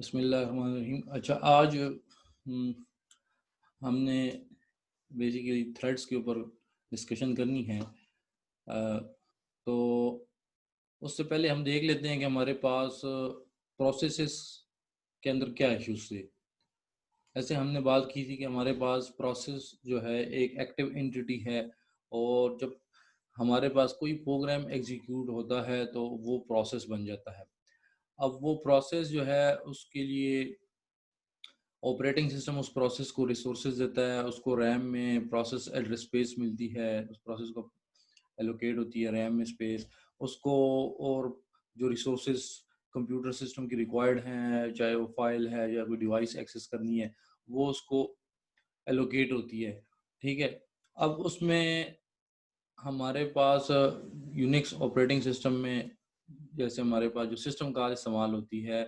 बिस्मिल्लाहिर्रहमानिर्रहीम। अच्छा, आज हमने बेसिकली थ्रेड्स के ऊपर डिस्कशन करनी है। तो उससे पहले हम देख लेते हैं कि हमारे पास प्रोसेसेस के अंदर क्या इश्यूज थे। ऐसे हमने बात की थी कि हमारे पास प्रोसेस जो है एक एक्टिव एंटिटी है, और जब हमारे पास कोई प्रोग्राम एग्जीक्यूट होता है तो वो प्रोसेस बन जाता है। अब वो प्रोसेस जो है उसके लिए ऑपरेटिंग सिस्टम उस प्रोसेस को रिसोर्सेज देता है, उसको रैम में प्रोसेस एड्रेस स्पेस मिलती है, उस प्रोसेस को एलोकेट होती है रैम में स्पेस उसको, और जो रिसोर्सेज कंप्यूटर सिस्टम की रिक्वायर्ड हैं, चाहे वो फाइल है या कोई डिवाइस एक्सेस करनी है, वो उसको एलोकेट होती है। ठीक है। अब उसमें हमारे पास यूनिक्स ऑपरेटिंग सिस्टम में जैसे हमारे पास जो सिस्टम कॉल इस्तेमाल होती है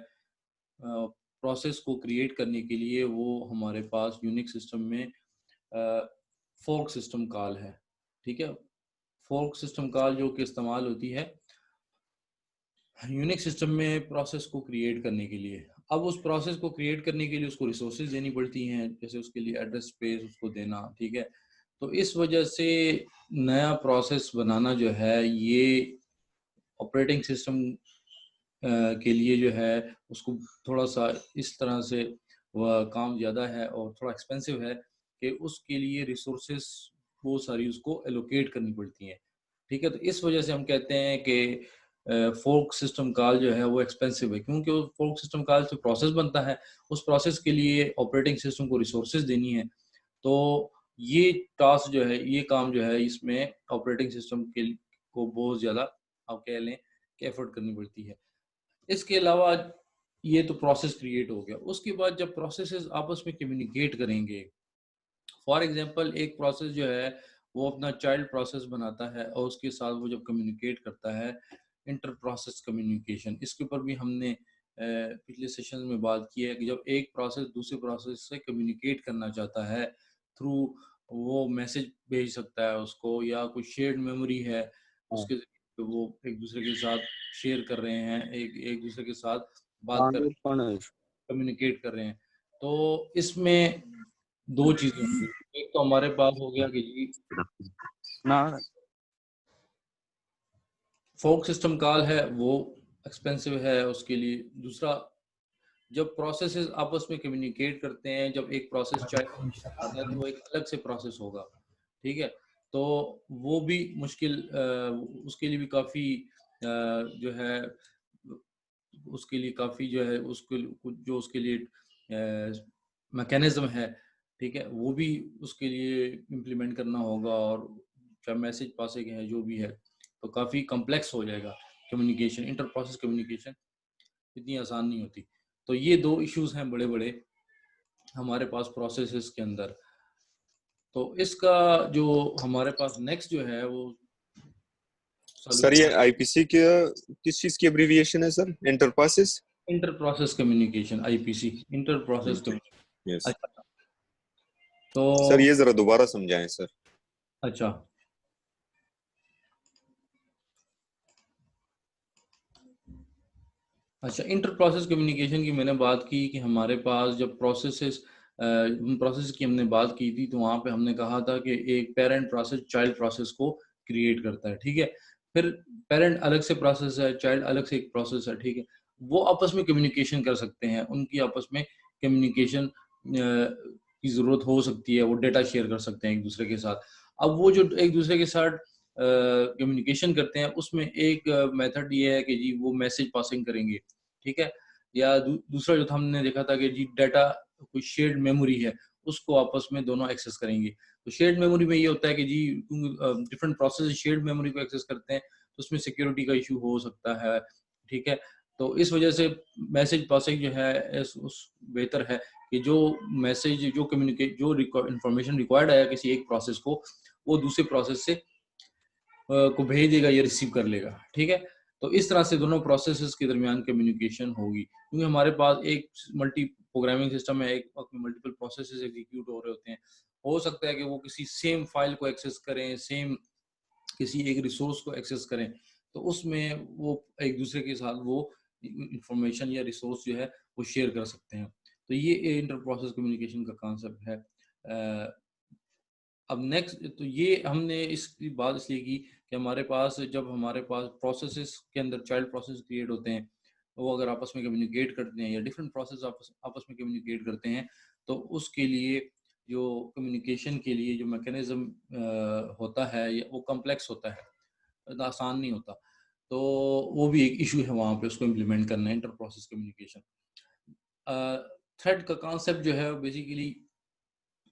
प्रोसेस को क्रिएट करने के लिए, वो हमारे पास यूनिक्स सिस्टम में फोर्क सिस्टम कॉल है। ठीक है। फोर्क सिस्टम कॉल जो कि इस्तेमाल होती है यूनिक्स सिस्टम में प्रोसेस को क्रिएट करने के लिए। अब उस प्रोसेस को क्रिएट करने के लिए उसको रिसोर्सेज देनी पड़ती हैं, जैसे उसके लिए एड्रेस स्पेस उसको देना। ठीक है। तो इस वजह से नया प्रोसेस बनाना जो है ये ऑपरेटिंग सिस्टम के लिए जो है उसको थोड़ा सा इस तरह से वह काम ज़्यादा है और थोड़ा एक्सपेंसिव है कि उसके लिए रिसोर्सेस बहुत सारी उसको एलोकेट करनी पड़ती हैं। ठीक है। तो इस वजह से हम कहते हैं कि फोर्क सिस्टम कॉल जो है वो एक्सपेंसिव है, क्योंकि वो फोर्क सिस्टम कॉल से प्रोसेस बनता है, उस प्रोसेस के लिए ऑपरेटिंग सिस्टम को रिसोर्सेज देनी है। तो ये टास्क जो है, ये काम जो है, इसमें ऑपरेटिंग सिस्टम के को बहुत ज़्यादा आप कह लें कि एफर्ट करनी पड़ती है। इसके अलावा ये तो प्रोसेस क्रिएट हो गया। उसके बाद जब प्रोसेसेस आपस में कम्युनिकेट करेंगे, फॉर एग्जांपल एक प्रोसेस जो है वो अपना चाइल्ड प्रोसेस बनाता है और उसके साथ वो जब कम्युनिकेट करता है, इंटर प्रोसेस कम्युनिकेशन, इसके ऊपर भी हमने पिछले सेशन में बात की है कि जब एक प्रोसेस दूसरे प्रोसेस से कम्युनिकेट करना चाहता है थ्रू, वो मैसेज भेज सकता है उसको, या कोई शेयर्ड मेमोरी है हाँ, उसके तो वो एक दूसरे के साथ शेयर कर रहे हैं, एक एक दूसरे के साथ बात कर, पानी पानी कम्युनिकेट कर रहे हैं। तो इसमें दो चीजें होंगी। एक तो हमारे पास हो गया कि जी ना फोर्क सिस्टम कॉल है वो एक्सपेंसिव है उसके लिए। दूसरा, जब प्रोसेसेस आपस में कम्युनिकेट करते हैं, जब एक प्रोसेस चाहे आता है तो वो एक अलग से प्रोसेस होगा। ठीक है। तो वो भी मुश्किल उसके लिए भी काफ़ी जो है उसके लिए काफ़ी जो है उसके जो उसके लिए मैकेनिज्म है, ठीक है, वो भी उसके लिए इम्प्लीमेंट करना होगा, और चाहे मैसेज पासिंग है जो भी है, तो काफ़ी कॉम्प्लेक्स हो जाएगा कम्युनिकेशन। इंटर प्रोसेस कम्युनिकेशन इतनी आसान नहीं होती। तो ये दो इश्यूज हैं बड़े बड़े हमारे पास प्रोसेसेस के अंदर। तो इसका जो हमारे पास नेक्स्ट जो है वो सर ये सॉल्यूशन, आईपीसी के किस चीज की एब्रीविएशन है sir? Inter passes? Inter process communication, IPC, inter process communication. Yes अच्छा। तो सर, ये जरा दोबारा समझाएं सर। अच्छा, अच्छा, इंटर प्रोसेस कम्युनिकेशन की मैंने बात की कि हमारे पास जब प्रोसेस की हमने बात की थी, तो वहाँ पे हमने कहा था कि एक पेरेंट प्रोसेस चाइल्ड प्रोसेस को क्रिएट करता है। ठीक है। फिर पेरेंट अलग से प्रोसेस है, चाइल्ड अलग से एक प्रोसेस है। ठीक है। वो आपस में कम्युनिकेशन कर सकते हैं, उनकी आपस में कम्युनिकेशन की ज़रूरत हो सकती है, वो डेटा शेयर कर सकते हैं एक दूसरे के साथ। अब वो जो एक दूसरे के साथ कम्युनिकेशन करते हैं, उसमें एक मेथड ये है कि जी वो मैसेज पासिंग करेंगे। ठीक है। या दूसरा जो था हमने देखा था कि जी डाटा, कोई शेयर्ड मेमोरी है, उसको आपस में दोनों एक्सेस करेंगे। तो शेयर्ड मेमोरी में ये होता है कि जी डिफरेंट प्रोसेस शेयर्ड मेमोरी को एक्सेस करते हैं, तो उसमें सिक्योरिटी का इशू हो सकता है। ठीक है। तो इस वजह से मैसेज पासिंग जो है उस बेहतर है कि जो मैसेज, जो कम्युनिकेट, जो इंफॉर्मेशन रिक्वायर्ड है किसी एक प्रोसेस को, वो दूसरे प्रोसेस से को भेज देगा या रिसीव कर लेगा। ठीक है। तो इस तरह से दोनों प्रोसेसेस के दरमियान कम्युनिकेशन होगी, क्योंकि हमारे पास एक मल्टी प्रोग्रामिंग सिस्टम है, एक वक्त में मल्टीपल प्रोसेसेस एग्जीक्यूट हो रहे होते हैं। हो सकता है कि वो किसी सेम फाइल को एक्सेस करें, सेम किसी एक रिसोर्स को एक्सेस करें, तो उसमें वो एक दूसरे के साथ वो इंफॉर्मेशन या रिसोर्स जो है वो शेयर कर सकते हैं। तो ये इंटर प्रोसेस कम्युनिकेशन का कॉन्सेप्ट है। अब नेक्स्ट, तो ये हमने इसकी बात इसलिए की कि हमारे पास जब हमारे पास प्रोसेसेस के अंदर चाइल्ड प्रोसेस क्रिएट होते हैं, वो अगर आपस में कम्युनिकेट करते हैं या डिफरेंट प्रोसेस आपस में कम्युनिकेट करते हैं, तो उसके लिए जो कम्युनिकेशन के लिए जो मैकेनिज्म होता है वो कम्प्लेक्स होता है, इतना आसान नहीं होता। तो वो भी एक इशू है वहाँ पे, उसको इम्प्लीमेंट करना है, इंटर प्रोसेस कम्युनिकेशन। थ्रेड का कॉन्सेप्ट जो है बेसिकली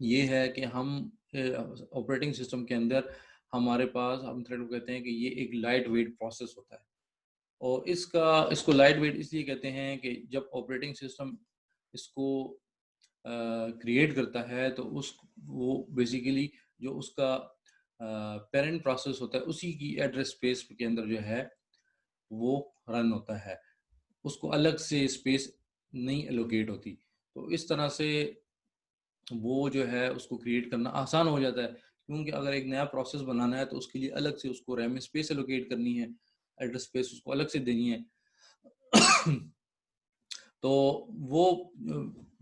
ये है कि हम ऑपरेटिंग सिस्टम के अंदर हमारे पास, हम थ्रेड को कहते हैं कि ये एक लाइट वेट प्रोसेस होता है। और इसको लाइट वेट इसलिए कहते हैं कि जब ऑपरेटिंग सिस्टम इसको क्रिएट करता है तो वो बेसिकली जो उसका पेरेंट प्रोसेस होता है उसी की एड्रेस स्पेस के अंदर जो है वो रन होता है, उसको अलग से स्पेस नहीं एलोकेट होती। तो इस तरह से वो जो है उसको क्रिएट करना आसान हो जाता है, क्योंकि अगर एक नया प्रोसेस बनाना है तो उसके लिए अलग से उसको रैम में स्पेस एलोकेट करनी है, एड्रेस स्पेस उसको अलग से देनी है। तो वो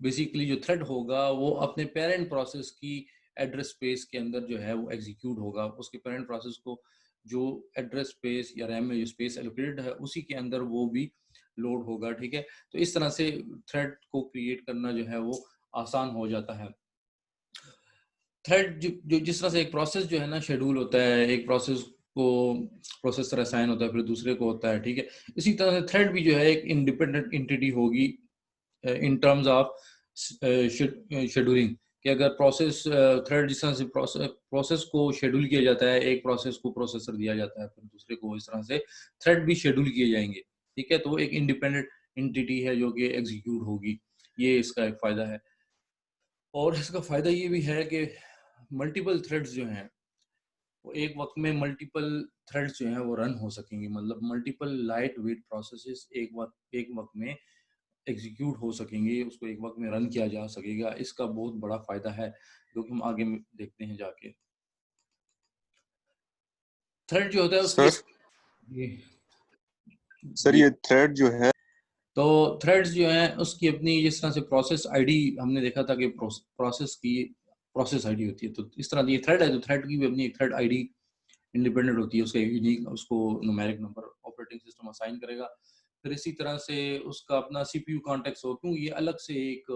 बेसिकली जो थ्रेड होगा वो अपने पेरेंट प्रोसेस की एड्रेस स्पेस के अंदर जो है वो एग्जीक्यूट होगा, उसके पेरेंट प्रोसेस को जो एड्रेस स्पेस या रैम में जो स्पेस एलोकेटेड है उसी के अंदर वो भी लोड होगा। ठीक है, तो इस तरह से थ्रेड को क्रिएट करना जो है वो आसान हो जाता है। थ्रेड जो जिस तरह से एक प्रोसेस जो है ना शेड्यूल होता है, एक प्रोसेस को प्रोसेसर असाइन होता है फिर दूसरे को होता है, ठीक है, इसी तरह से थ्रेड भी जो है एक इंडिपेंडेंट एंटिटी होगी इन टर्म्स ऑफ शेड्यूलिंग, कि अगर प्रोसेस थ्रेड जिस तरह से प्रोसेस को शेड्यूल किया जाता है, एक प्रोसेस को प्रोसेसर दिया जाता है फिर दूसरे को, इस तरह से थ्रेड भी शेड्यूल किए जाएंगे। ठीक है, तो वो एक इंडिपेंडेंट एंटिटी है जो कि एग्जीक्यूट होगी, ये इसका एक फायदा है। और इसका फायदा ये भी है कि मल्टीपल थ्रेड्स जो हैं वो एक वक्त में मल्टीपल थ्रेड्स जो हैं वो रन हो सकेंगे, मतलब मल्टीपल लाइट वेट प्रोसेसेस एक वक्त में एग्जीक्यूट हो सकेंगे, उसको एक वक्त में रन किया जा सकेगा। इसका बहुत बड़ा फायदा है जो कि हम आगे में देखते हैं जाके। थ्रेड जो होता है उसकी सर ये, सर ये ये थ्रेड जो है तो थ्रेड्स जो हैं उसकी अपनी, जिस तरह से प्रोसेस आईडी हमने देखा था कि प्रोसेस की प्रोसेस आईडी होती है, तो इस तरह ये थ्रेड है तो थ्रेड की भी अपनी एक थ्रेड आईडी इंडिपेंडेंट होती है, उसका यूनिक उसको numeric number operating system assign करेगा। फिर इसी तरह से उसका अपना सीपीयू कॉन्टेक्स्ट हो, क्योंकि ये अलग से एक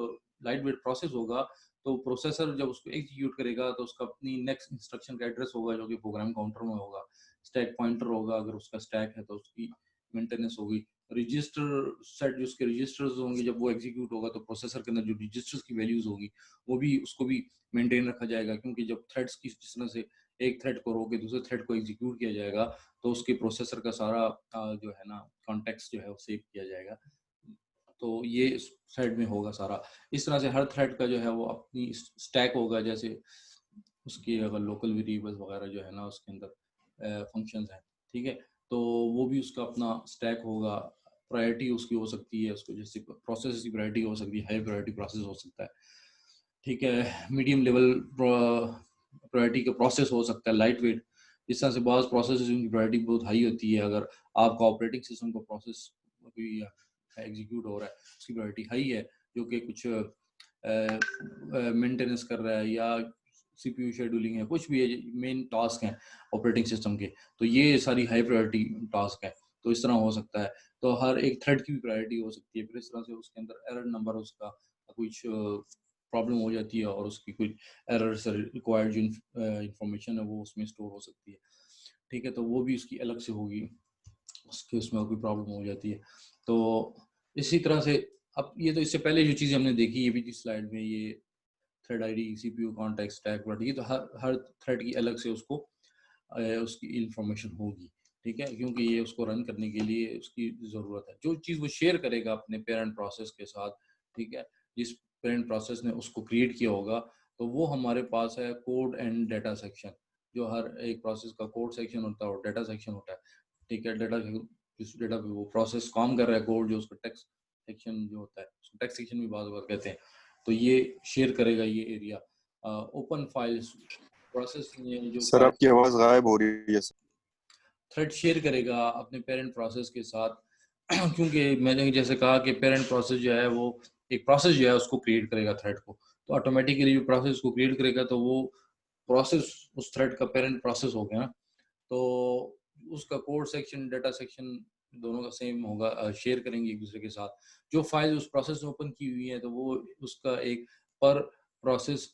लाइट वेट प्रोसेस होगा, तो प्रोसेसर जब उसको एग्जीक्यूट करेगा तो उसका अपनी नेक्स्ट इंस्ट्रक्शन का एड्रेस होगा जो कि प्रोग्राम काउंटर में होगा, स्टैक पॉइंटर होगा, अगर उसका स्टैक है तो उसकी मेंटेनेंस होगी, रजिस्टर सेट जो उसके रजिस्टर्स होंगे जब वो एग्जीक्यूट होगा तो प्रोसेसर के अंदर जो रजिस्टर्स की वैल्यूज होगी वो भी उसको भी मेंटेन रखा जाएगा, क्योंकि जब थ्रेड्स की जिस तरह से एक थ्रेड को रोक के दूसरे थ्रेड को एग्जीक्यूट किया जाएगा तो उसके प्रोसेसर का सारा जो है ना कॉन्टेक्स्ट जो है वो सेव किया जाएगा। तो ये इस थ्रेड में होगा सारा। इस तरह से हर थ्रेड का जो है वो अपनी स्टैक होगा, जैसे उसकी अगर लोकल वेरिएबल्स वगैरह जो है ना उसके अंदर फंक्शंस हैं, ठीक है, तो वो भी उसका अपना स्टैक होगा। प्रायोरिटी उसकी हो सकती है, उसको जैसे प्रोसेस की प्रायोरिटी हो सकती है, हाई प्रायोरिटी प्रोसेस हो सकता है, ठीक है, मीडियम लेवल प्रायोरिटी का प्रोसेस हो सकता है, लाइट वेट। इस तरह से बहुत प्रोसेस की प्रायोरिटी बहुत हाई होती है, अगर आपका ऑपरेटिंग सिस्टम का प्रोसेस कोई एग्जीक्यूट हो रहा है उसकी प्रायोरिटी हाई है, जो कि कुछ मेंटेनेंस कर रहा है या सीपीयू शेड्यूलिंग है, कुछ भी है, मेन टास्क हैं ऑपरेटिंग सिस्टम के, तो ये सारी हाई प्रायोरिटी टास्क है, तो इस तरह हो सकता है। तो हर एक थ्रेड की भी प्रायोरिटी हो सकती है, फिर इस तरह से उसके अंदर एरर नंबर उसका कुछ प्रॉब्लम हो जाती है और उसकी कोई एरर से रिक्वायर्ड जो इंफॉर्मेशन है वो उसमें स्टोर हो सकती है, ठीक है, तो वो भी उसकी अलग से होगी, उसके उसमें कोई प्रॉब्लम हो जाती है। तो इसी तरह से अब ये तो इससे पहले जो चीज़ें हमने देखी ये भी थी स्लाइड में, ये thread ID, CPU context, stack, ये तो हर हर थ्रेड की अलग से उसको उसकी इंफॉर्मेशन होगी, ठीक है, क्योंकि ये उसको रन करने के लिए उसकी ज़रूरत है। जो चीज़ वो शेयर करेगा अपने पेरेंट प्रोसेस के साथ, ठीक है, जिस पेरेंट प्रोसेस ने उसको क्रिएट किया होगा, तो वो हमारे पास है कोड एंड डेटा सेक्शन। जो हर एक प्रोसेस का कोड सेक्शन होता है और डेटा सेक्शन होता है, ठीक है, डेटा जिस डेटा पे वो प्रोसेस काम कर रहा है, कोड जो उसका टेक्स्ट सेक्शन जो होता है उसको टेक्स्ट सेक्शन भी बार बार कहते हैं, तो ये शेयर करेगा ये एरिया। ओपन फाइल्स प्रोसेस में जो सर आपकी आवाज गायब हो रही है सर। थ्रेड शेयर करेगा अपने पेरेंट प्रोसेस के साथ क्योंकि मैंने जैसे कहा कि पेरेंट प्रोसेस जो है वो एक प्रोसेस जो है उसको क्रिएट करेगा थ्रेड को, तो ऑटोमेटिकली जो प्रोसेस को क्रिएट करेगा तो वो प्रोसेस उस थ्रेड का पेरेंट प्रोसेस हो गया ना, तो उसका कोड सेक्शन डाटा सेक्शन दोनों का सेम होगा, शेयर करेंगे एक दूसरे के साथ। जो फाइल उस प्रोसेस में ओपन की हुई है तो वो उसका एक पर प्रोसेस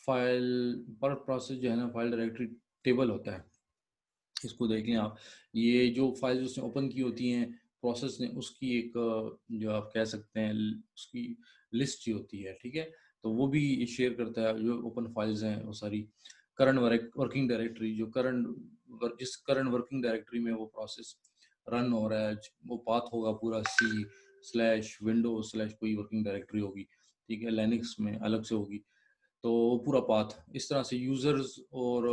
फाइल पर प्रोसेस जो है ना फाइल डायरेक्टरी टेबल होता है। इसको देख लें आप, ये जो फाइल्स उसने ओपन की होती हैं प्रोसेस ने, उसकी एक जो आप कह सकते हैं उसकी लिस्ट ही होती है, ठीक है। तो वो भी शेयर करता है जो ओपन फाइल्स हैं वो सारी करंट वर्किंग डायरेक्टरी, जो जिस करंट वर्किंग डायरेक्टरी में वो प्रोसेस रन हो रहा है वो पाथ होगा पूरा सी स्लैश विंडो स्लैश कोई वर्किंग डायरेक्टरी होगी, ठीक है, लिनक्स में अलग से होगी। तो पूरा पाथ इस तरह से यूजर्स और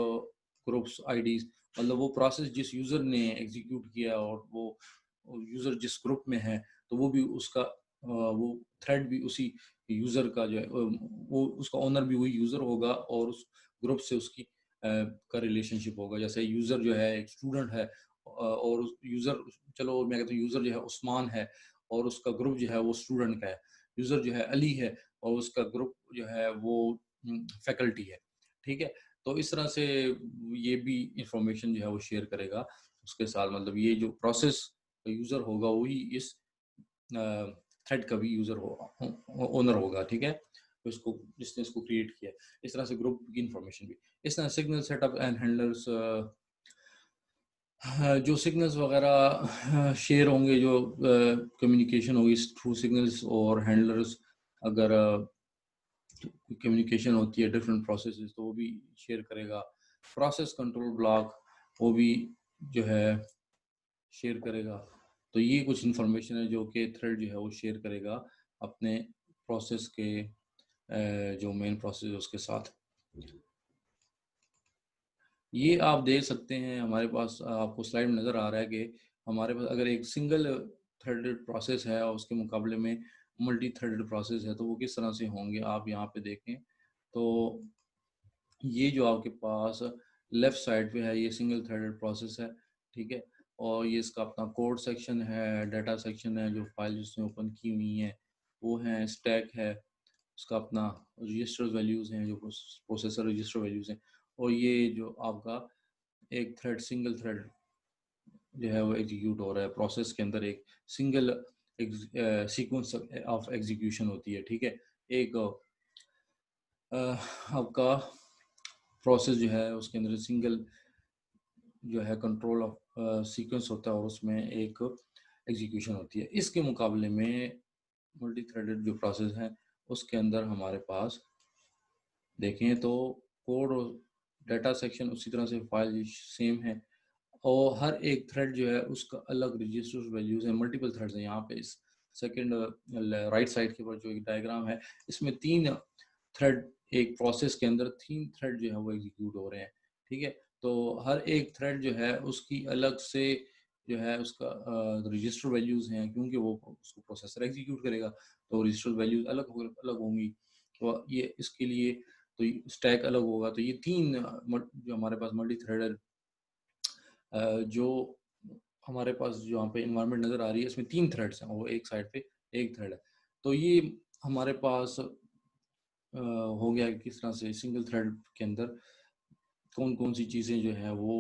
ग्रुप्स आईडीज, मतलब वो प्रोसेस जिस यूजर ने एग्जीक्यूट किया और वो यूजर जिस ग्रुप में है तो वो भी उसका वो थ्रेड भी उसी यूजर का जो है वो उसका ओनर भी वही यूजर होगा और उस ग्रुप से उसकी का रिलेशनशिप होगा। जैसे यूजर जो है एक स्टूडेंट है और उस यूजर, चलो मैं कहता हूँ यूजर जो है उस्मान है और उसका ग्रुप जो है वो स्टूडेंट का है। यूजर जो है अली है और उसका ग्रुप जो है वो फैकल्टी है, ठीक है। तो इस तरह से ये भी इंफॉर्मेशन जो है वो शेयर करेगा उसके साथ, मतलब ये जो प्रोसेस यूजर होगा वही इस थ्रेड का भी यूजर हो ओनर होगा, ठीक है। तो इसको जिसने इसको क्रिएट किया है, इस तरह से ग्रुप की इंफॉर्मेशन भी इस तरह सिग्नल सेटअप एंड हैंडलर्स, जो सिग्नल्स वगैरह शेयर होंगे, जो कम्युनिकेशन होगी थ्रू सिग्नल्स और हैंडलर्स, अगर कम्युनिकेशन होती है डिफरेंट प्रोसेसेस तो वो भी शेयर करेगा। प्रोसेस कंट्रोल ब्लॉक वो भी जो है शेयर करेगा। तो ये कुछ इंफॉर्मेशन है जो कि थ्रेड जो है वो शेयर करेगा अपने प्रोसेस के जो मेन प्रोसेस है उसके साथ। ये आप देख सकते हैं हमारे पास, आपको स्लाइड में नज़र आ रहा है कि हमारे पास अगर एक सिंगल थ्रेडेड प्रोसेस है और उसके मुकाबले में मल्टी थ्रेडेड प्रोसेस है तो वो किस तरह से होंगे आप यहाँ पे देखें। तो ये जो आपके पास लेफ्ट साइड पे है ये सिंगल थ्रेडेड प्रोसेस है, ठीक है। और ये इसका अपना कोड सेक्शन है, डाटा सेक्शन है, जो फाइल जिसने ओपन की हुई हैं वो है, स्टैक है, उसका अपना रजिस्टर वैल्यूज़ हैं जो प्रोसेसर रजिस्टर वैल्यूज़ हैं। और ये जो आपका एक थ्रेड सिंगल थ्रेड जो है वो एग्जीक्यूट हो रहा है प्रोसेस के अंदर, एक सिंगल सीक्वेंस ऑफ एग्जीक्यूशन होती है, ठीक है। एक आपका प्रोसेस जो है उसके अंदर सिंगल जो है कंट्रोल ऑफ सीक्वेंस होता है और उसमें एक एग्जीक्यूशन होती है। इसके मुकाबले में मल्टी थ्रेडेड जो प्रोसेस है उसके अंदर हमारे पास देखें तो कोड और डाटा सेक्शन उसी तरह से फाइल सेम है और हर एक थ्रेड जो है उसका अलग रजिस्टर वैल्यूज है, मल्टीपल थ्रेड्स हैं। यहाँ पे इस सेकंड राइट साइड के ऊपर जो एक डायग्राम है इसमें तीन थ्रेड, एक प्रोसेस के अंदर तीन थ्रेड जो है वो एग्जीक्यूट हो रहे हैं, ठीक है। तो हर एक थ्रेड जो है उसकी अलग से जो है उसका रजिस्टर वैल्यूज हैं, क्योंकि वो उसको प्रोसेसर एग्जीक्यूट करेगा तो रजिस्टर वैल्यूज अलग होंगी। तो ये इसके लिए तो स्टैक अलग होगा। तो ये तीन जो हमारे पास मल्टी थ्रेडेड जो हमारे पास जो यहाँ पे इन्वायरमेंट नज़र आ रही है इसमें तीन थ्रेड्स हैं और एक साइड पे एक थ्रेड है। तो ये हमारे पास हो गया कि किस तरह से सिंगल थ्रेड के अंदर कौन कौन सी चीज़ें जो है वो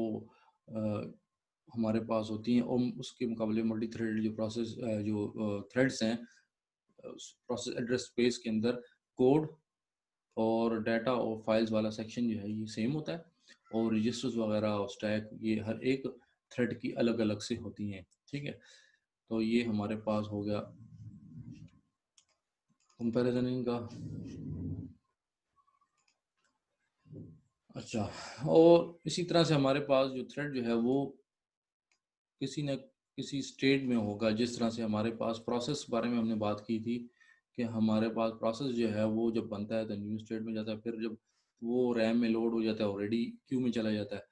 हमारे पास होती हैं और उसके मुकाबले मल्टी थ्रेडेड जो प्रोसेस जो थ्रेड्स हैं प्रोसेस एड्रेस स्पेस के अंदर कोड और डाटा और फाइल्स वाला सेक्शन जो है ये सेम होता है और रजिस्टर्स वगैरह और स्टैक ये हर एक थ्रेड की अलग अलग से होती हैं, ठीक है। तो ये हमारे पास हो गया कंपैरिजन इनका। अच्छा, और इसी तरह से हमारे पास जो थ्रेड जो है वो किसी न किसी स्टेट में होगा। जिस तरह से हमारे पास प्रोसेस बारे में हमने बात की थी कि हमारे पास प्रोसेस जो है वो जब बनता है तो न्यू स्टेट में जाता है, फिर जब वो रैम में लोड हो जाता है और रेडी क्यू में चला जाता है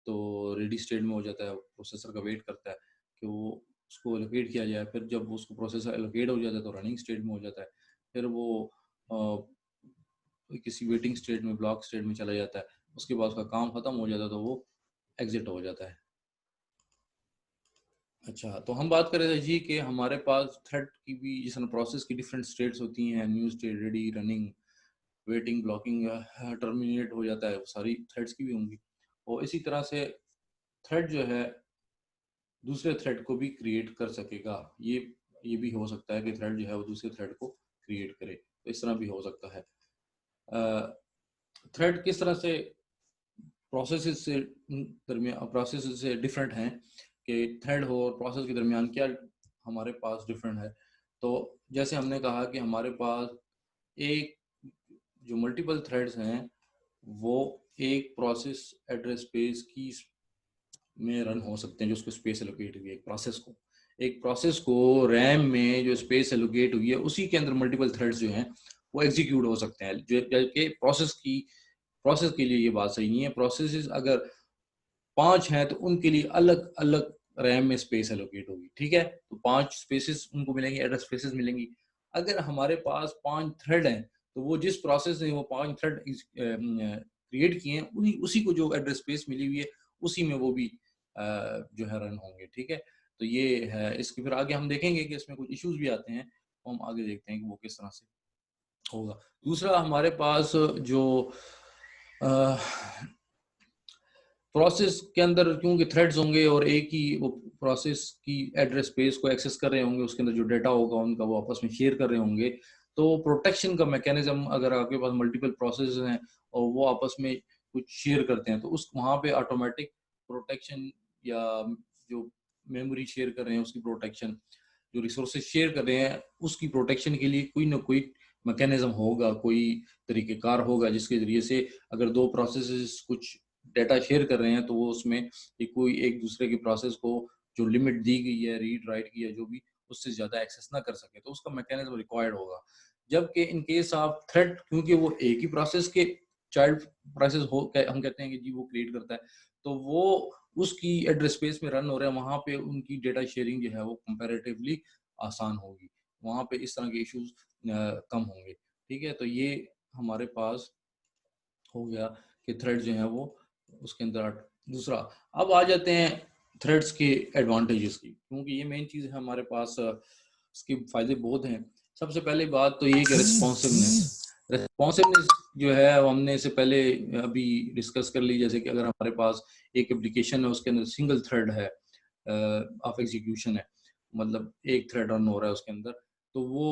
तो रेडी स्टेट में हो जाता है, प्रोसेसर का वेट करता है कि वो उसको एलोकेट किया जाए। फिर जब उसको प्रोसेसर एलोकेट हो जाता है तो रनिंग स्टेट में हो जाता है, फिर वो किसी वेटिंग स्टेट में ब्लॉक स्टेट में चला जाता है। उसके बाद उसका काम खत्म हो जाता है तो वो एग्जिट हो जाता है। अच्छा, तो हम बात कर रहे थे जी कि हमारे पास थ्रेड की भी जिस तरह प्रोसेस की डिफरेंट स्टेट्स होती हैं, new state, ready, running, waiting, blocking, terminate हो जाता है, वो सारी थ्रेड्स की भी होंगी। और इसी तरह से थ्रेड जो है दूसरे थ्रेड को भी क्रिएट कर सकेगा। ये भी हो सकता है कि थ्रेड जो है वो दूसरे थ्रेड को क्रिएट करे, तो इस तरह भी हो सकता है। थ्रेड किस तरह से प्रोसेस से डिफरेंट हैं कि थ्रेड हो और प्रोसेस के दरमियान क्या हमारे पास डिफरेंट है। तो जैसे हमने कहा कि हमारे पास एक जो मल्टीपल थ्रेड्स हैं वो एक प्रोसेस एड्रेस स्पेस की में रन हो सकते हैं, जो उसको स्पेस एलोकेट हुई है एक प्रोसेस को रैम में जो स्पेस एलोकेट हुई है उसी के अंदर मल्टीपल थ्रेड्स जो हैं वो एग्जीक्यूट हो सकते हैं। जो कि प्रोसेस के लिए ये बात सही नहीं है। प्रोसेसेस अगर 5 हैं तो उनके लिए अलग अलग रैम में स्पेस एलोकेट होगी, ठीक है। तो 5 स्पेसेस उनको मिलेंगी, एड्रेस स्पेसेस मिलेंगी। अगर हमारे पास 5 थ्रेड हैं तो वो जिस प्रोसेस ने वो 5 थ्रेड क्रिएट किए हैं उसी को जो एड्रेस स्पेस मिली हुई है उसी में वो भी जो है रन होंगे, ठीक है। तो ये है। इसके फिर आगे हम देखेंगे कि इसमें कुछ इश्यूज भी आते हैं, तो हम आगे देखते हैं कि वो किस तरह से होगा। दूसरा हमारे पास जो प्रोसेस के अंदर क्योंकि थ्रेड्स होंगे और एक ही वो प्रोसेस की एड्रेस स्पेस को एक्सेस कर रहे होंगे, उसके अंदर जो डेटा होगा उनका वो आपस में शेयर कर रहे होंगे, तो प्रोटेक्शन का मैकेनिज्म अगर आपके पास मल्टीपल प्रोसेस हैं और वो आपस में कुछ शेयर करते हैं तो उस वहाँ पे ऑटोमेटिक प्रोटेक्शन या जो मेमोरी शेयर कर रहे हैं उसकी प्रोटेक्शन, जो रिसोर्सेज शेयर कर रहे हैं उसकी प्रोटेक्शन के लिए कोई ना कोई मैकेनिज्म होगा, कोई तरीक़ेकार होगा जिसके ज़रिए से अगर 2 प्रोसेसेस कुछ डेटा शेयर कर रहे हैं तो वो उसमें कोई एक दूसरे के प्रोसेस को जो लिमिट दी गई है रीड राइट की है जो भी उससे ज़्यादा एक्सेस ना कर सके, तो उसका मैकेनिज्म रिक्वायर्ड होगा। जबकि इन केस ऑफ थ्रेड क्योंकि वो एक ही प्रोसेस के चाइल्ड प्रोसेस हम कहते हैं कि जी वो क्रिएट करता है, तो वो उसकी एड्रेस स्पेस में रन हो रहा है, वहाँ पे उनकी डेटा शेयरिंग जो है वो कंपैरेटिवली आसान होगी। वहाँ पे इस तरह के इश्यूज कम होंगे, ठीक है। तो ये हमारे पास हो गया कि थ्रेड जो है वो उसके अंदर। दूसरा, अब आ जाते हैं थ्रेड्स के एडवांटेजेस की, क्योंकि ये मेन चीज़ है हमारे पास। इसके फायदे बहुत हैं। सबसे पहले बात तो ये कि रिस्पॉन्सिवनेस जो है वो हमने इससे पहले अभी डिस्कस कर ली। जैसे कि अगर हमारे पास एक एप्लीकेशन है उसके अंदर सिंगल थ्रेड है ऑफ एग्जीक्यूशन है, मतलब एक थ्रेड रन हो रहा है उसके अंदर, तो वो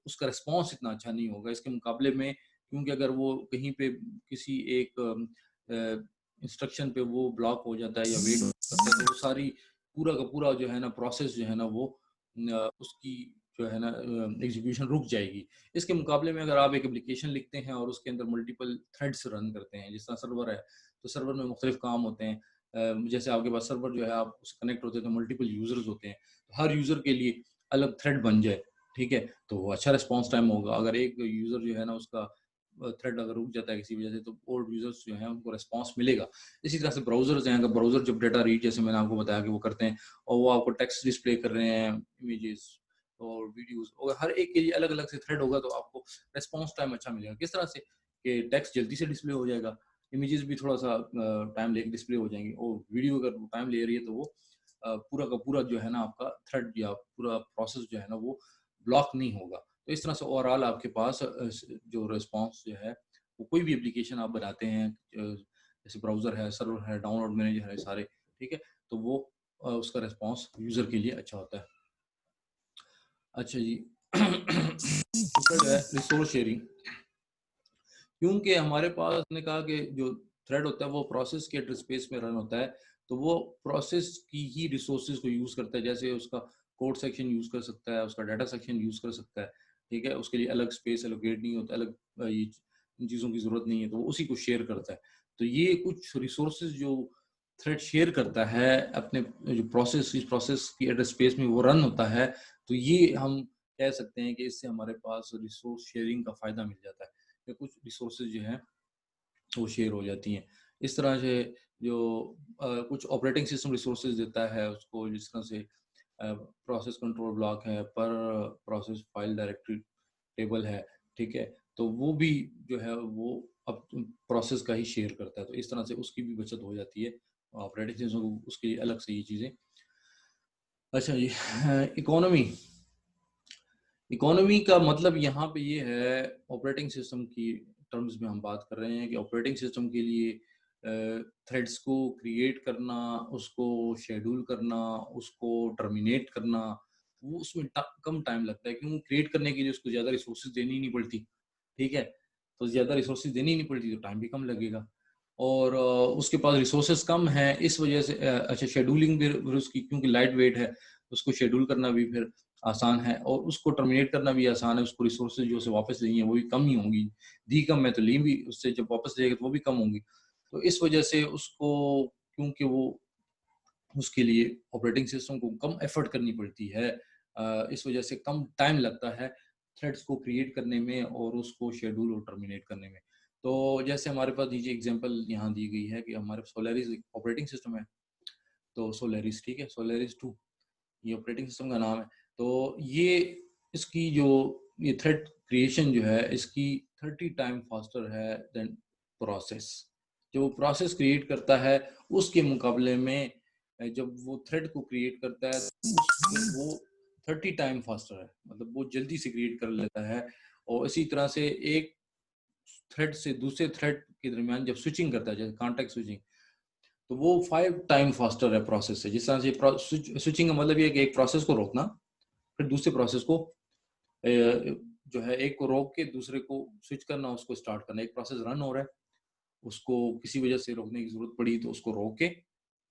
उसका रिस्पॉन्स इतना अच्छा नहीं होगा इसके मुकाबले में। क्योंकि अगर वो कहीं पे किसी एक इंस्ट्रक्शन पे वो ब्लॉक हो जाता है या वेट करता है तो वो सारी पूरा का पूरा जो है ना प्रोसेस जो है ना वो उसकी जो है ना एग्जीक्यूशन रुक जाएगी। इसके मुकाबले में अगर आप एक एप्लीकेशन लिखते हैं और उसके अंदर मल्टीपल थ्रेड्स रन करते हैं, जिस तरह सर्वर है तो सर्वर में मुख्तलिफ काम होते हैं। जैसे आपके पास सर्वर जो है आप उससे कनेक्ट होते हैं तो मल्टीपल यूजर्स होते हैं, तो हर यूजर के लिए अलग थ्रेड बन जाए, ठीक है, तो वो अच्छा रिस्पॉन्स टाइम होगा। अगर एक यूजर जो है ना उसका थ्रेड अगर रुक जाता है किसी वजह से तो ओल्ड यूजर्स जो हैं उनको रिस्पॉन्स मिलेगा। इसी तरह से ब्राउजर्स हैं, अगर ब्राउजर जब डेटा रीड जैसे मैंने आपको बताया कि वो करते हैं और वो आपको टेक्स्ट डिस्प्ले कर रहे हैं, इमेजेस और वीडियोस, और हर एक के लिए अलग अलग से थ्रेड होगा तो आपको रिस्पॉन्स टाइम अच्छा मिलेगा। किस तरह से कि टेक्स्ट जल्दी से डिस्प्ले हो जाएगा, इमेजेस भी थोड़ा सा टाइम लेके डिस्प्ले हो जाएंगी, और वीडियो अगर टाइम ले रही है तो वो पूरा का पूरा जो है ना आपका थ्रेड या पूरा प्रोसेस जो है ना वो ब्लॉक नहीं होगा। तो इस तरह से ओवरऑल आपके पास जो रिस्पॉन्स जो है वो कोई भी एप्लीकेशन आप बनाते हैं, जैसे ब्राउज़र है, सर्वर है, डाउनलोड मैनेजर है सारे, ठीक है, तो वो उसका रिस्पॉन्स यूज़र के लिए अच्छा होता है। अच्छा जी। दूसरा जो है रिसोर्स शेयरिंग, क्योंकि हमारे पास ने कहा कि जो थ्रेड होता है वो प्रोसेस के एड्रेस स्पेस में रन होता है, तो वो प्रोसेस की ही रिसोर्सेज को यूज़ करता है। जैसे उसका कोड सेक्शन यूज़ कर सकता है, उसका डाटा सेक्शन यूज़ कर सकता है, ठीक है, उसके लिए अलग स्पेस एलोकेट नहीं होता, अलग ये इन चीज़ों की ज़रूरत नहीं है, तो वो उसी को शेयर करता है। तो ये कुछ रिसोर्सेज जो थ्रेड शेयर करता है अपने जो इस प्रोसेस की एड्रेस स्पेस में वो रन होता है, तो ये हम कह सकते हैं कि इससे हमारे पास रिसोर्स शेयरिंग का फ़ायदा मिल जाता है। या कुछ रिसोर्सेज जो हैं वो शेयर हो जाती हैं। इस तरह से जो कुछ ऑपरेटिंग सिस्टम रिसोर्सेज देता है उसको, जिस तरह से प्रोसेस कंट्रोल ब्लॉक है, पर प्रोसेस फाइल डायरेक्टरी टेबल है, ठीक है, तो वो भी जो है वो अब प्रोसेस का ही शेयर करता है, तो इस तरह से उसकी भी बचत हो जाती है। ऑपरेटिंग सिस्टम को उसके लिए अलग से ये चीज़ें अच्छा जी, इकोनॉमी इकोनॉमी का मतलब यहाँ पे ये है, ऑपरेटिंग सिस्टम की टर्म्स में हम बात कर रहे हैं कि ऑपरेटिंग सिस्टम के लिए थ्रेड्स को क्रिएट करना, उसको शेड्यूल करना, उसको टर्मिनेट करना, वो उसमें कम टाइम लगता है, क्योंकि क्रिएट करने के लिए उसको ज़्यादा रिसोर्सेज देनी नहीं पड़ती। ठीक है, तो ज़्यादा रिसोर्सेज देनी नहीं पड़ती तो टाइम भी कम लगेगा। और उसके पास रिसोर्सेज कम हैं, इस वजह से अच्छा, शेड्यूलिंग भी फिर उसकी क्योंकि लाइट वेट है, उसको शेड्यूल करना भी फिर आसान है, और उसको टर्मिनेट करना भी आसान है। उसको रिसोर्सेज जो उसे वापस चाहिए वो भी कम ही होंगी, दी कम है तो ली भी उससे जब वापस लेगा तो वो भी कम होंगी। तो इस वजह से उसको, क्योंकि वो उसके लिए ऑपरेटिंग सिस्टम को कम एफर्ट करनी पड़ती है, इस वजह से कम टाइम लगता है थ्रेड्स को क्रिएट करने में और उसको शेड्यूल और टर्मिनेट करने में। तो जैसे हमारे पास दीजिए एग्जांपल यहाँ दी गई है कि हमारे सोलारिस ऑपरेटिंग सिस्टम है, तो सोलारिस, ठीक है, सोलारिस 2 ये ऑपरेटिंग सिस्टम का नाम है। तो ये इसकी जो ये थ्रेड क्रिएशन जो है इसकी 30 टाइम फास्टर है देन प्रोसेस। जो प्रोसेस क्रिएट करता है उसके मुकाबले में जब वो थ्रेड को क्रिएट करता है वो 30 टाइम फास्टर है, मतलब वो जल्दी से क्रिएट कर लेता है। और इसी तरह से एक थ्रेड से दूसरे थ्रेड के दरमियान जब स्विचिंग करता है, जैसे कॉन्टेक्ट स्विचिंग, तो वो 5 टाइम फास्टर है प्रोसेस से। जिस तरह से स्विचिंग का मतलब ये है कि एक प्रोसेस को रोकना, फिर दूसरे प्रोसेस को जो है एक को रोक के दूसरे को स्विच करना, उसको स्टार्ट करना। एक प्रोसेस रन हो रहा है, उसको किसी वजह से रोकने की जरूरत पड़ी तो उसको रोक के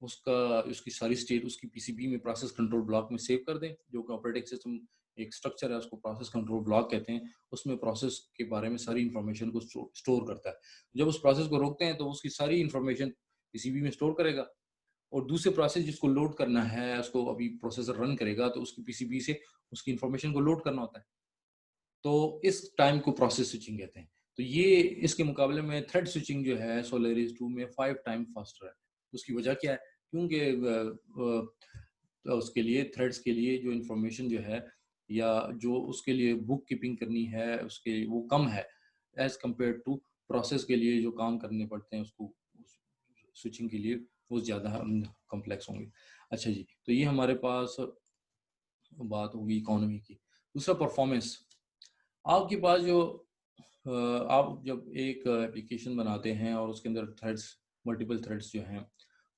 उसका उसकी सारी स्टेट उसकी पीसीबी में प्रोसेस कंट्रोल ब्लॉक में सेव कर दें, जो कि ऑपरेटिंग सिस्टम एक स्ट्रक्चर है, उसको प्रोसेस कंट्रोल ब्लॉक कहते हैं। उसमें प्रोसेस के बारे में सारी इंफॉर्मेशन को स्टोर करता है। जब उस प्रोसेस को रोकते हैं तो उसकी सारी इंफॉर्मेशन पीसीबी में स्टोर करेगा, और दूसरे प्रोसेस जिसको लोड करना है, उसको अभी प्रोसेसर रन करेगा तो उसकी पीसीबी से उसकी इंफॉर्मेशन को लोड करना होता है। तो इस टाइम को प्रोसेस स्विचिंग कहते हैं। तो ये इसके मुकाबले में थ्रेड स्विचिंग जो है सोलारिस 2 में 5 टाइम फास्टर है। उसकी वजह क्या है? क्योंकि उसके लिए थ्रेड्स के लिए जो इंफॉर्मेशन जो है या जो उसके लिए बुक कीपिंग करनी है उसके वो कम है एज कम्पेयर टू प्रोसेस के लिए जो काम करने पड़ते हैं उसको स्विचिंग के लिए वो ज़्यादा कॉम्प्लेक्स होंगे। अच्छा जी, तो ये हमारे पास बात होगी इकोनॉमी की। दूसरा परफॉर्मेंस। आपके पास जो आप जब एक एप्लीकेशन बनाते हैं और उसके अंदर थ्रेड्स, मल्टीपल थ्रेड्स जो हैं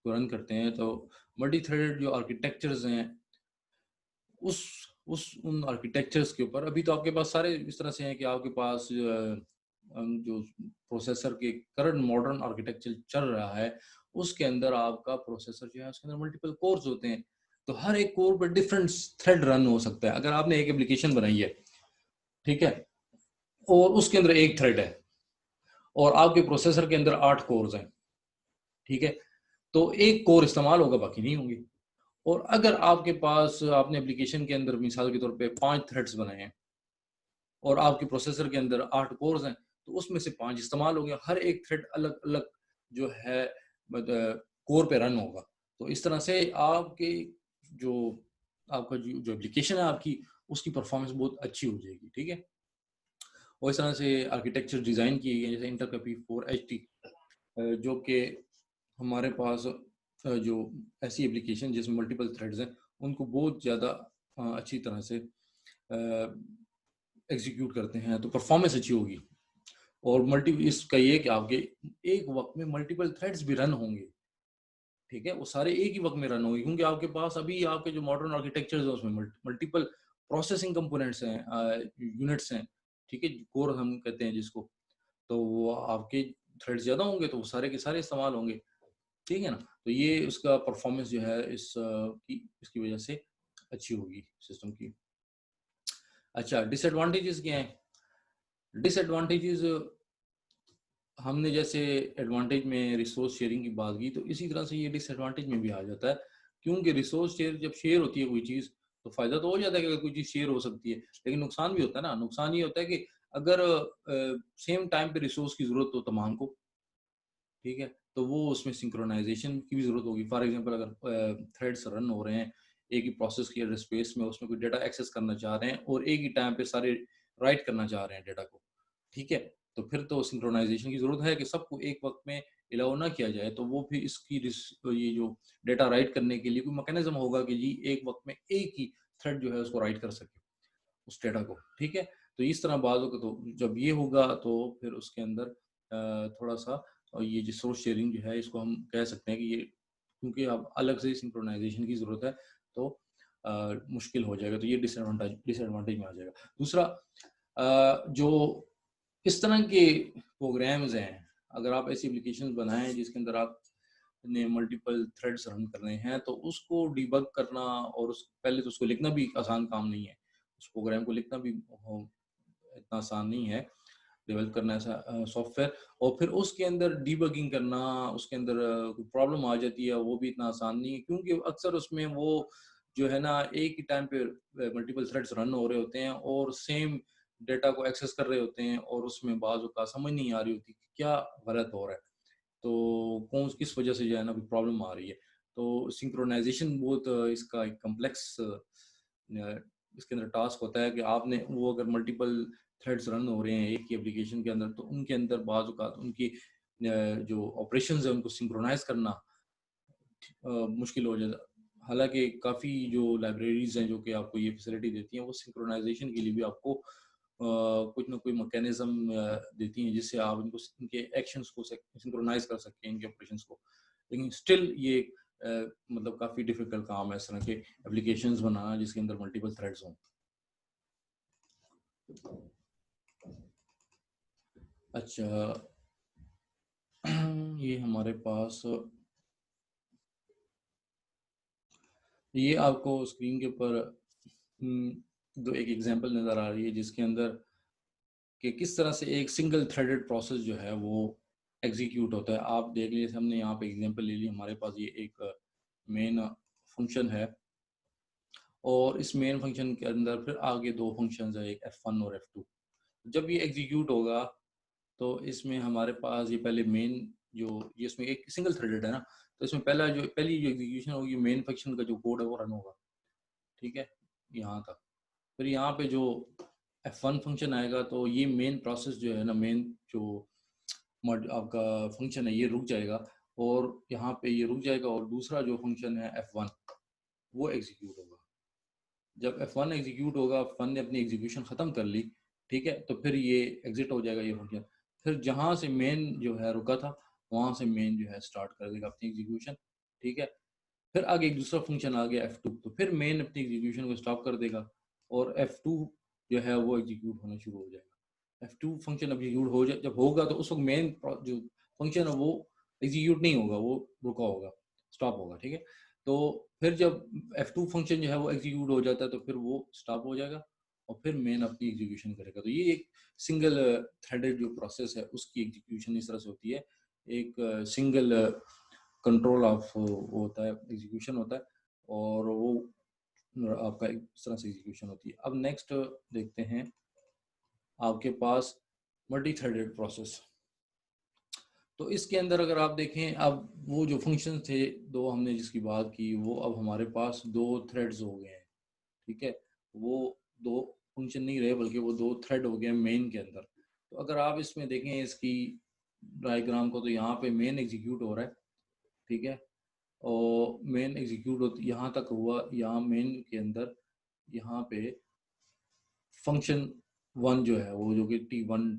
को रन करते हैं, तो मल्टी थ्रेडेड जो आर्किटेक्चर्स हैं उस उन आर्किटेक्चर्स के ऊपर अभी तो आपके पास सारे इस तरह से हैं कि आपके पास जो प्रोसेसर के करंट मॉडर्न आर्किटेक्चर चल रहा है उसके अंदर आपका प्रोसेसर जो है उसके अंदर मल्टीपल कोर्स होते हैं। तो हर एक कोर पर डिफरेंट थ्रेड रन हो सकता है। अगर आपने एक एप्लीकेशन बनाई है, ठीक है, और उसके अंदर एक थ्रेड है और आपके प्रोसेसर के अंदर 8 कोर्स हैं, ठीक है, तो एक कोर इस्तेमाल होगा, बाकी नहीं होंगे। और अगर आपके पास आपने एप्लीकेशन के अंदर मिसाल के तौर पे 5 थ्रेड्स बनाए हैं और आपके प्रोसेसर के अंदर 8 कोर्स हैं, तो उसमें से 5 इस्तेमाल होंगे। हर एक थ्रेड अलग-अलग जो है कोर पे रन होगा। तो इस तरह से आपके जो आपका जो एप्लीकेशन है आपकी, उसकी परफॉर्मेंस बहुत अच्छी हो जाएगी, ठीक है। और इस तरह से आर्किटेक्चर डिज़ाइन किए गए जैसे इंटेल का P4HT, जो कि हमारे पास जो ऐसी एप्लीकेशन जिसमें मल्टीपल थ्रेड्स हैं उनको बहुत ज़्यादा अच्छी तरह से एग्जीक्यूट करते हैं, तो परफॉर्मेंस अच्छी होगी। और मल्टी इसका ये कि आपके एक वक्त में मल्टीपल थ्रेड्स भी रन होंगे, ठीक है, वो सारे एक ही वक्त में रन होंगे, क्योंकि आपके पास अभी आपके जो मॉडर्न आर्किटेक्चर है उसमें मल्टीपल प्रोसेसिंग कंपोनेंट्स हैं, यूनिट्स हैं, ठीक है, कोर हम कहते हैं जिसको। तो वो आपके थ्रेड ज़्यादा होंगे तो वो सारे के सारे इस्तेमाल होंगे, ठीक है ना। तो ये उसका परफॉर्मेंस जो है इसकी वजह से अच्छी होगी सिस्टम की। अच्छा, डिसएडवांटेजेस क्या हैं? डिसएडवांटेजेस, हमने जैसे एडवांटेज में रिसोर्स शेयरिंग की बात की, तो इसी तरह से ये डिसएडवांटेज में भी आ जाता है, क्योंकि रिसोर्स शेयर जब शेयर होती है कोई चीज़, तो फ़ायदा तो हो जाता है कि अगर कोई चीज़ शेयर हो सकती है, लेकिन नुकसान भी होता है ना। नुकसान ये होता है कि अगर सेम टाइम पे रिसोर्स की ज़रूरत हो तमाम को, ठीक है, तो वो उसमें सिंक्रोनाइज़ेशन की भी ज़रूरत होगी। फॉर एग्ज़ाम्पल अगर थ्रेड्स रन हो रहे हैं, एक ही प्रोसेस की एड्रेस स्पेस में, उसमें कोई डेटा एक्सेस करना चाह रहे हैं और एक ही टाइम पे सारे राइट करना चाह रहे हैं डेटा को, ठीक है? तो फिर तो सिंक्रोनाइज़ेशन की ज़रूरत है कि सबको एक वक़्त में अलाउ ना किया जाए तो वो भी इसकी ये जो डेटा राइट करने के लिए कोई मैकेनिज्म होगा कि जी एक वक्त में एक ही थ्रेड जो है उसको राइट कर सके उस डेटा को, ठीक है। तो इस तरह बात होगा, तो जब ये होगा तो फिर उसके अंदर थोड़ा सा ये जो सोर्स शेयरिंग जो है इसको हम कह सकते हैं कि ये, क्योंकि अब अलग से सिंक्रोनाइजेशन की जरूरत है तो मुश्किल हो जाएगा, तो ये डिसएडवांटेज में आ जाएगा। दूसरा जो इस तरह के प्रोग्राम्स हैं, अगर आप ऐसी एप्लीकेशन बनाएं जिसके अंदर आप ने मल्टीपल थ्रेड्स रन कर रहे हैं, तो उसको डिबग करना और उस पहले तो उसको लिखना भी आसान काम नहीं है, उस प्रोग्राम को लिखना भी इतना आसान नहीं है, डेवलप करना ऐसा सॉफ्टवेयर, और फिर उसके अंदर डीबगिंग करना, उसके अंदर कोई प्रॉब्लम आ जाती है, वो भी इतना आसान नहीं है, क्योंकि अक्सर उसमें वो जो है ना एक ही टाइम पे मल्टीपल थ्रेड्स रन हो रहे होते हैं और सेम डेटा को एक्सेस कर रहे होते हैं, और उसमें बाज़ का समझ नहीं आ रही होती कि क्या गलत हो रहा है, तो कौन किस वजह से जो है ना प्रॉब्लम आ रही है। तो सिंक्रोनाइजेशन बहुत इसका एक कॉम्प्लेक्स इसके अंदर टास्क होता है कि आपने वो अगर मल्टीपल थ्रेड्स रन हो रहे हैं एक ही एप्लीकेशन के अंदर, तो उनके अंदर बाज़ औक़ात उनकी जो ऑपरेशंस है उनको सिंक्रोनाइज़ करना मुश्किल हो जाता। हालाँकि काफ़ी जो लाइब्रेरीज़ हैं जो कि आपको ये फैसिलिटी देती हैं, वो सिंक्रोनाइज़ेशन के लिए भी आपको कुछ ना कोई मैकेनिज़्म देती हैं जिससे आप इनको इनके एक्शंस को सिंक्रोनाइज़ कर सकते हैं, इनके ऑपरेशंस को। लेकिन स्टिल ये मतलब काफ़ी डिफ़िकल्ट काम है इस तरह के एप्लीकेशंस बनाना जिसके अंदर मल्टीपल थ्रेड्स हों। अच्छा, ये हमारे पास ये आपको स्क्रीन के ऊपर दो एक एग्जांपल नज़र आ रही है जिसके अंदर कि किस तरह से एक सिंगल थ्रेडेड प्रोसेस जो है वो एग्जीक्यूट होता है। आप देख लीजिए, हमने यहाँ पे एग्जांपल ले ली, हमारे पास ये एक मेन फंक्शन है और इस मेन फंक्शन के अंदर फिर आगे दो फंक्शंस है, एक F1 और F2। जब ये एग्जीक्यूट होगा तो इसमें हमारे पास ये पहले मेन जो ये इसमें एक सिंगल थ्रेडेड है ना, तो इसमें पहली जो एग्जीक्यूशन होगी मेन फंक्शन का जो कोड है वो रन होगा, ठीक है, यहाँ तक। फिर यहाँ पे जो F1 फंक्शन आएगा तो ये मेन प्रोसेस जो है ना, मेन जो आपका फंक्शन है ये रुक जाएगा और यहाँ पे ये रुक जाएगा, और दूसरा जो फंक्शन है F1 वो एग्जीक्यूट होगा। जब F1 एग्जीक्यूट होगा, F1 ने अपनी एग्जीक्यूशन ख़त्म कर ली, ठीक है, तो फिर ये एग्जिट हो जाएगा ये फंक्शन। फिर जहाँ से मेन जो है रुका था वहाँ से मेन जो है स्टार्ट कर देगा अपनी एग्जीक्यूशन, ठीक है। फिर आगे एक दूसरा फंक्शन आ गया F2, तो फिर मेन अपनी एग्जीक्यूशन को स्टॉप कर देगा और F2 जो है वो एग्जीक्यूट होना शुरू हो जाएगा। F2 फंक्शन एग्जीक्यूट हो जाए जब होगा तो उस वक्त मेन जो फंक्शन है वो एग्जीक्यूट नहीं होगा, वो रुका होगा, स्टॉप होगा, ठीक है। तो फिर जब F2 फंक्शन जो है वो एग्जीक्यूट हो जाता है तो फिर वो स्टॉप हो जाएगा और फिर मेन अपनी एग्जीक्यूशन करेगा। तो ये एक सिंगल थ्रेडेड जो प्रोसेस है उसकी एग्जीक्यूशन इस तरह से होती है। एक सिंगल कंट्रोल ऑफ होता है, एग्जीक्यूशन होता है और वो आपका इस तरह से एग्जीक्यूशन होती है। अब नेक्स्ट देखते हैं आपके पास मल्टी थ्रेडेड प्रोसेस। तो इसके अंदर अगर आप देखें, अब वो जो फंक्शन थे दो हमने जिसकी बात की, वो अब हमारे पास दो थ्रेड्स हो गए हैं, ठीक है। वो दो फंक्शन नहीं रहे बल्कि वो दो थ्रेड हो गए मेन के अंदर। तो अगर आप इसमें देखें इसकी डायग्राम को, तो यहाँ पे मेन एग्जीक्यूट हो रहा है, ठीक है, और मेन एग्जीक्यूट होती यहाँ तक हुआ, यहाँ मेन के अंदर यहाँ पे फंक्शन वन जो है वो जो कि T1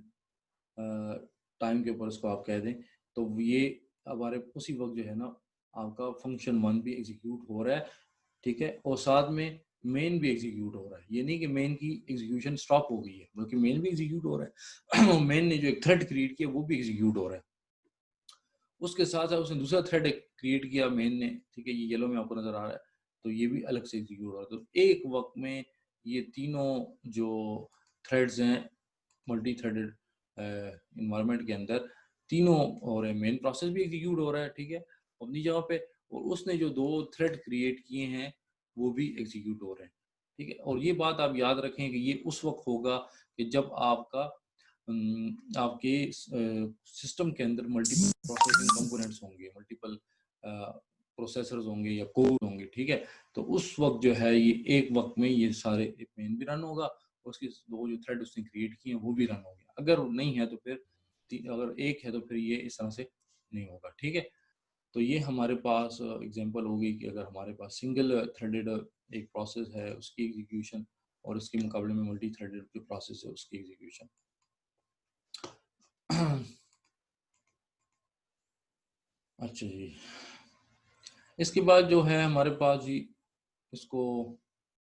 टाइम के ऊपर उसको आप कह दें, तो ये हमारे उसी वक्त जो है ना आपका फंक्शन वन भी एग्जीक्यूट हो रहा है, ठीक है, और साथ में मेन भी एग्जीक्यूट हो रहा है। ये नहीं कि मेन की एग्जीक्यूशन स्टॉप हो गई है, बल्कि मेन भी एग्जीक्यूट हो रहा है मेन ने जो एक थ्रेड क्रिएट किया वो भी एग्जीक्यूट हो रहा है। उसके साथ साथ उसने दूसरा थ्रेड क्रिएट किया मेन ने, ठीक है, ये येलो में आपको नजर आ रहा है, तो ये भी अलग से एग्जीक्यूट हो रहा है। तो एक वक्त में ये तीनों जो थ्रेड्स हैं मल्टी थ्रेडेड इन्वायरमेंट के अंदर, तीनों और मेन प्रोसेस भी एग्जीक्यूट हो रहा है, ठीक है, अपनी जगह पे, और उसने जो दो थ्रेड क्रिएट किए हैं वो भी एग्जीक्यूट हो रहे हैं, ठीक है। और ये बात आप याद रखें कि ये उस वक्त होगा कि जब आपका आपके सिस्टम के अंदर मल्टीपल प्रोसेसिंग कंपोनेंट्स होंगे, मल्टीपल प्रोसेसर्स होंगे या कोर होंगे, ठीक है। तो उस वक्त जो है ये एक वक्त में ये सारे मेन भी रन होगा, उसके दो जो थ्रेड उसने क्रिएट किए हैं वो भी रन हो गया। अगर नहीं है तो फिर अगर एक है तो फिर ये इस तरह से नहीं होगा, ठीक है। तो ये हमारे पास एग्जांपल होगी कि अगर हमारे पास सिंगल थ्रेडेड एक प्रोसेस है उसकी एग्जीक्यूशन, और उसके मुकाबले में मल्टी थ्रेडेड जो प्रोसेस है उसकी एग्जीक्यूशन। अच्छा जी, इसके बाद जो है हमारे पास जी इसको